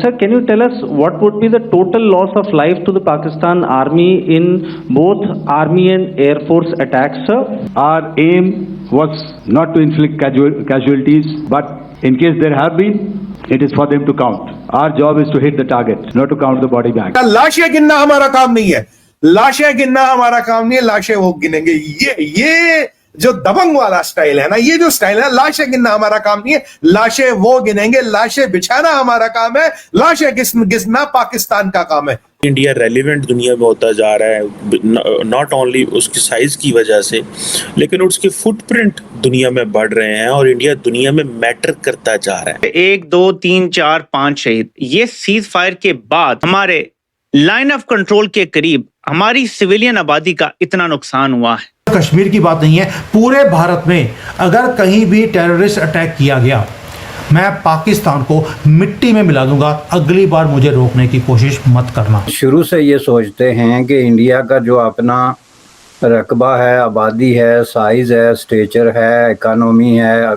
Sir, can you tell us what would be the total loss of life to the Pakistan Army in both Army and Air Force attacks, sir? Our aim was not to inflict casualties, but in case there have been, it is for them to count. Our job is to hit the target, not to count the body bags. लाशें गिनना हमारा काम नहीं है, लाशें गिनना हमारा काम नहीं है, लाशें वो गिनेंगे। ये जो दबंग वाला स्टाइल है ना, ये जो स्टाइल है, लाशें गिनना हमारा काम नहीं है, लाशें वो गिनेंगे, लाशें बिछाना हमारा काम है, लाशें घिसना पाकिस्तान का काम है। इंडिया रेलिवेंट दुनिया में होता जा रहा है, नॉट ओनली उसकी साइज की वजह से, लेकिन उसके फुटप्रिंट दुनिया में बढ़ रहे हैं और इंडिया दुनिया में मैटर करता जा रहा है। 1 2 3 4 5 शहीद। ये सीज फायर के बाद हमारे लाइन ऑफ कंट्रोल के करीब हमारी सिविलियन आबादी का इतना नुकसान हुआ है। कश्मीर की बात नहीं है, पूरे भारत में अगर कहीं भी टेररिस्ट अटैक किया गया, मैं पाकिस्तान को मिट्टी में मिला दूंगा। अगली बार मुझे रोकने की कोशिश मत करना। शुरू से ये सोचते हैं कि इंडिया का जो अपना रकबा है, आबादी है, साइज है, स्टेचर है, इकोनॉमी है,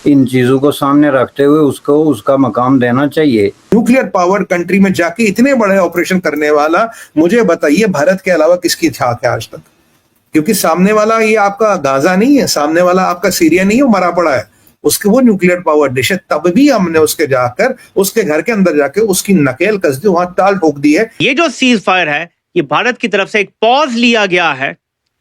इन चीज़ों को सामने रखते हुए उसको उसका मकाम देना चाहिए। न्यूक्लियर पावर कंट्री में जाके इतने बड़े ऑपरेशन करने वाला, मुझे बताइए भारत के अलावा किसकी छाक है आज तक? क्योंकि सामने वाला ये आपका गाजा नहीं है, सामने वाला आपका सीरिया नहीं है, मरा पड़ा है, उसके वो न्यूक्लियर पावर डिश है। तब भी हमने उसके जाकर उसके घर के अंदर जाके उसकी नकेल कस दी, वहां ताल ठोक दी है। ये जो सीज फायर है, ये भारत की तरफ से एक पॉज लिया गया है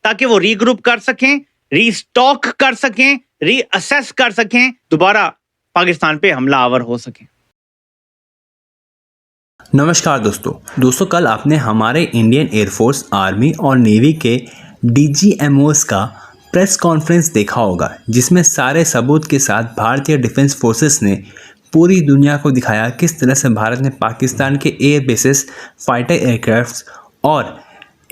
ताकि वो रीग्रुप कर सकें, रीस्टॉक कर सकें, रीअसेस कर सकें, दोबारा पाकिस्तान पे हमलावर हो सकें। नमस्कार दोस्तों, कल आपने हमारे इंडियन एयरफोर्स, आर्मी और नेवी के DGMOs का प्रेस कॉन्फ्रेंस देखा होगा, जिसमें सारे सबूत के साथ भारतीय डिफेंस फोर्सेस ने पूरी दुनिया को दिखाया किस तरह से भारत ने पाकिस्तान के एयर बेसिस, फाइटर एयरक्राफ्ट्स और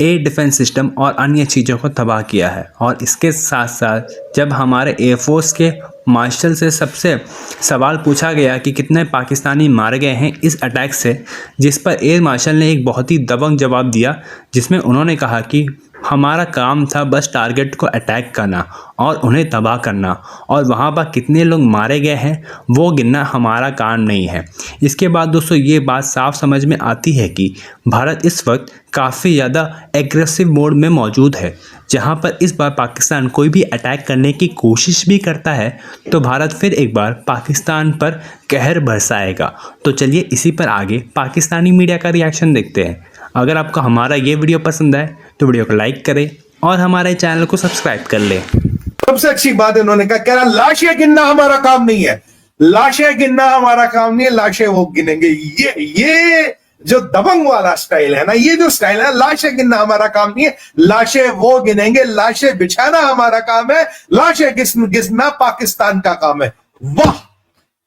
एयर डिफेंस सिस्टम और अन्य चीज़ों को तबाह किया है। और इसके साथ साथ जब हमारे एयरफोर्स के मार्शल से सबसे सवाल पूछा गया कि कितने पाकिस्तानी मारे गए हैं इस अटैक से, जिस पर एयर मार्शल ने एक बहुत ही दबंग जवाब दिया, जिसमें उन्होंने कहा कि हमारा काम था बस टारगेट को अटैक करना और उन्हें तबाह करना, और वहाँ पर कितने लोग मारे गए हैं वो गिनना हमारा काम नहीं है। इसके बाद दोस्तों ये बात साफ समझ में आती है कि भारत इस वक्त काफ़ी ज़्यादा एग्रेसिव मोड में मौजूद है, जहाँ पर इस बार पाकिस्तान कोई भी अटैक करने की कोशिश भी करता है तो भारत फिर एक बार पाकिस्तान पर कहर बरसाएगा। तो चलिए इसी पर आगे पाकिस्तानी मीडिया का रिएक्शन देखते हैं। अगर आपको हमारा ये वीडियो पसंद आए तो वीडियो को लाइक करें और हमारे चैनल को सब्सक्राइब कर लें। सबसे अच्छी बात इन्होंने कह रहा लाशें गिनना हमारा काम नहीं है, लाशें गिनना हमारा काम नहीं है, लाशें वो गिनेंगे। ये जो दबंग वाला स्टाइल है ना, ये जो स्टाइल है, लाशें गिनना हमारा काम नहीं है, लाशें वो गिनेंगे, लाशें बिछाना हमारा काम है, लाशें घिसना पाकिस्तान का काम है। वाह,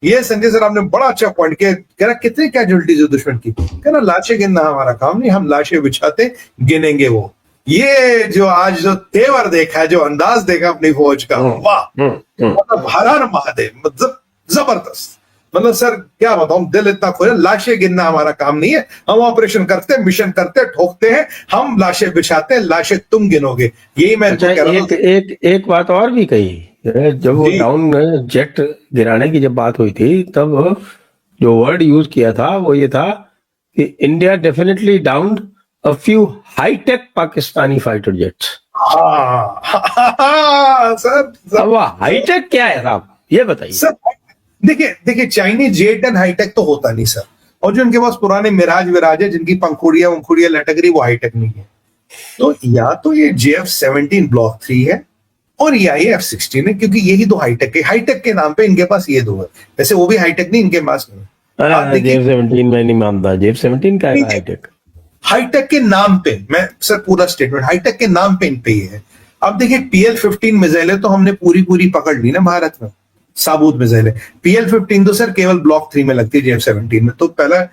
ये संजय सर आपने बड़ा अच्छा पॉइंट किया। कह रहा कितनी कैजुअलिटीज है दुश्मन की, कह रहा लाशें गिनना हमारा काम नहीं, हम लाशें बिछाते गिनेंगे वो। ये जो आज जो तेवर देखा है, जो अंदाज देखा अपनी फौज का, वाह, मतलब हर हर महादेव, मतलब जबरदस्त। मतलब सर क्या बताऊं, दिल इतना खुश है। लाशें गिनना हमारा काम नहीं है, हम ऑपरेशन करते, मिशन करते, ठोकते हैं, हम लाशें बिछाते हैं, लाशें तुम गिनोगे। यही मैं अच्छा, एक बात और भी कही, जब वो डाउन जेट गिराने की जब बात हुई थी, तब जो वर्ड यूज किया था वो ये था कि India definitely down a few high tech Pakistani fighter jets. Sir अब वो हाईटेक क्या है साहब, ये बताइए। सर देखिए चाइनीज जेट एंड हाईटेक तो होता नहीं सर, और जो इनके पास पुराने मिराज विराज है, जिनकी पंखुड़ियां लटक रही, वो हाईटेक नहीं है। तो या तो ये JF-17 ब्लॉक 3 है और या ये F-16 है, क्योंकि यही दो हाईटेक है। हाईटेक के नाम पे इनके पास ये दो है, वैसे वो भी हाईटेक नहीं इनके पास नहीं। JF-17 मैं नहीं मानता, JF-17 का है हाईटेक। हाईटेक के नाम पे, मैं सर पूरा स्टेटमेंट, हाईटेक के नाम पे इन पे ही है। अब देखिए PL-15 मिसाइलें तो हमने पूरी पकड़ ली ना भारत में, साबुत मिसाइलें। PL-15 तो सर केवल ब्लॉक 3 में लगती है, JF-17 में तो पहला।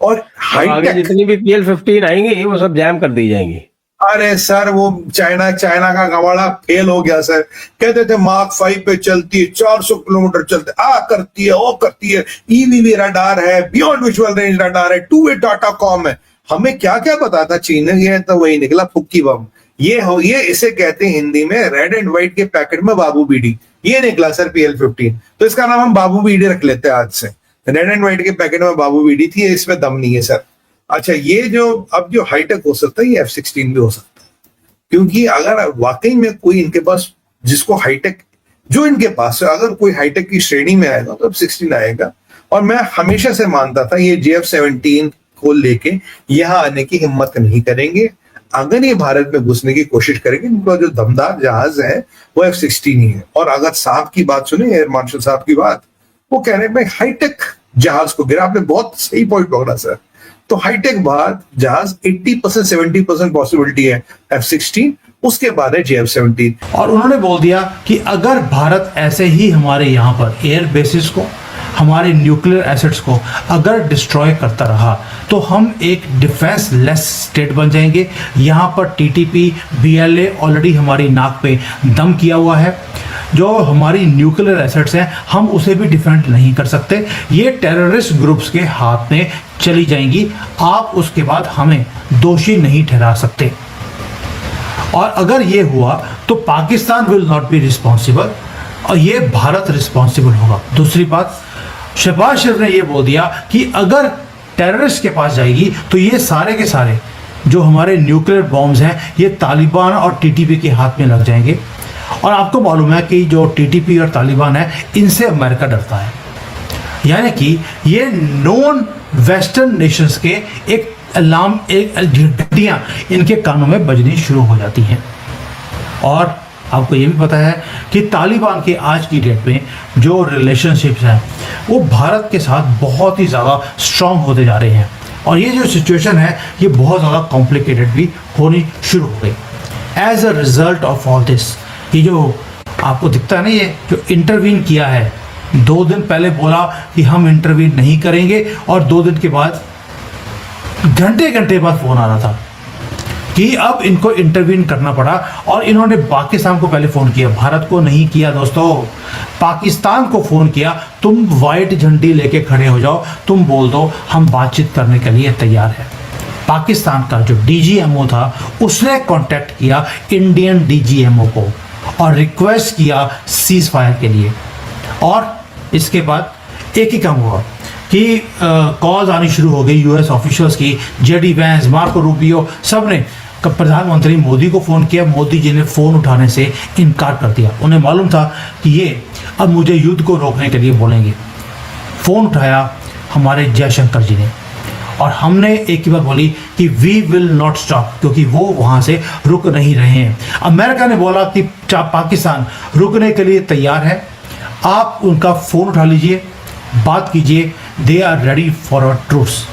और हाईटेक जितनी भी PL-15 आएंगे वो सब जैम कर दी जाएंगी। अरे सर वो चाइना का गवाड़ा फेल हो गया सर। कहते थे मार्क 5 पे चलती है, 400 किलोमीटर चलते, करती है, वो करती है, EVV रडार है, बियॉन्ड विजुअल रेंज रडार है, 2 वे डाटा कॉम है। हमें क्या क्या पता था चीन ने, ये तो वही निकला फुक्की बम। ये इसे कहते हैं हिंदी में रेड एंड व्हाइट के पैकेट में बाबू बीडी, ये निकला सर PL-15। तो इसका नाम हम बाबू बीडी रख लेते हैं आज से। रेड एंड व्हाइट के पैकेट में बाबू बीडी थी, इसमें दम नहीं है सर। अच्छा, ये जो अब जो हाईटेक हो सकता है, ये F-16 भी हो सकता है, क्योंकि अगर वाकई में कोई इनके पास जिसको हाईटेक, जो इनके पास है, अगर कोई हाईटेक की श्रेणी में आएगा तो F-16 आएगा। और मैं हमेशा से मानता था ये JF-17 को लेके यहाँ आने की हिम्मत नहीं करेंगे। अगर ये भारत में घुसने की कोशिश करेंगे, इनका जो दमदार जहाज है वो F-16 ही है। और अगर साहब की बात सुने, एयर मार्शल साहब की बात, वो कह रहे हैं भाई हाईटेक जहाज को गिरा। आपने बहुत सही पॉइंट पकड़ा सर। तो हाईटेक बाद जहाज 80% 70% पॉसिबिलिटी है F-16, उसके बाद है JF-17। और उन्होंने बोल दिया कि अगर भारत ऐसे ही हमारे यहाँ पर एयर बेसिस को, हमारे न्यूक्लियर एसेट्स को अगर डिस्ट्रॉय करता रहा तो हम एक डिफेंस लेस स्टेट बन जाएंगे। यहाँ पर TTP BLA ऑलरेडी हमारी नाक पे दम किया हुआ है। जो हमारी न्यूक्लियर एसेट्स हैं हम उसे भी डिफेंड नहीं कर सकते, ये टेररिस्ट ग्रुप्स के हाथ में चली जाएंगी। आप उसके बाद हमें दोषी नहीं ठहरा सकते। और अगर ये हुआ तो Pakistan will not be responsible और ये भारत रिस्पॉन्सिबल होगा। दूसरी बात, शहबाज शरीफ ने ये बोल दिया कि अगर टेररिस्ट के पास जाएगी तो ये सारे के सारे जो हमारे न्यूक्लियर बॉम्ब्स हैं ये तालिबान और TTP के हाथ में लग जाएंगे। और आपको मालूम है कि जो TTP और तालिबान है, इनसे अमेरिका डरता है। यानी कि ये नॉन वेस्टर्न नेशंस के एक अलार्म, एक घंटियाँ इनके कानों में बजनी शुरू हो जाती हैं। और आपको ये भी पता है कि तालिबान के आज की डेट में जो रिलेशनशिप्स हैं वो भारत के साथ बहुत ही ज़्यादा स्ट्रॉन्ग होते जा रहे हैं। और ये जो सिचुएशन है ये बहुत ज़्यादा कॉम्प्लिकेटेड भी होनी शुरू हो गई। As a result of all this, ये जो आपको दिखता है ना, ये जो इंटरवीन किया है, 2 दिन पहले बोला कि हम इंटरवीन नहीं करेंगे और 2 दिन के बाद घंटे घंटे बाद फ़ोन आ रहा था कि अब इनको इंटरवीन करना पड़ा। और इन्होंने पाकिस्तान को पहले फ़ोन किया, भारत को नहीं किया दोस्तों, पाकिस्तान को फ़ोन किया। तुम वाइट झंडी लेके खड़े हो जाओ, तुम बोल दो हम बातचीत करने के लिए तैयार है। पाकिस्तान का जो DGMO था उसने कांटेक्ट किया इंडियन DGMO को और रिक्वेस्ट किया सीज फायर के लिए। और इसके बाद एक ही काम हुआ कि कॉल्स आनी शुरू हो गई US ऑफिशियल्स की। JD वैंस, मार्को रूबियो, सब ने प्रधानमंत्री मोदी को फ़ोन किया। मोदी जी ने फ़ोन उठाने से इनकार कर दिया। उन्हें मालूम था कि ये अब मुझे युद्ध को रोकने के लिए बोलेंगे। फ़ोन उठाया हमारे जयशंकर जी ने और हमने एक ही बात बोली कि वी विल नॉट स्टॉप, क्योंकि वो वहाँ से रुक नहीं रहे हैं। अमेरिका ने बोला कि पाकिस्तान रुकने के लिए तैयार है, आप उनका फ़ोन उठा लीजिए, बात कीजिए, they are ready for a truce.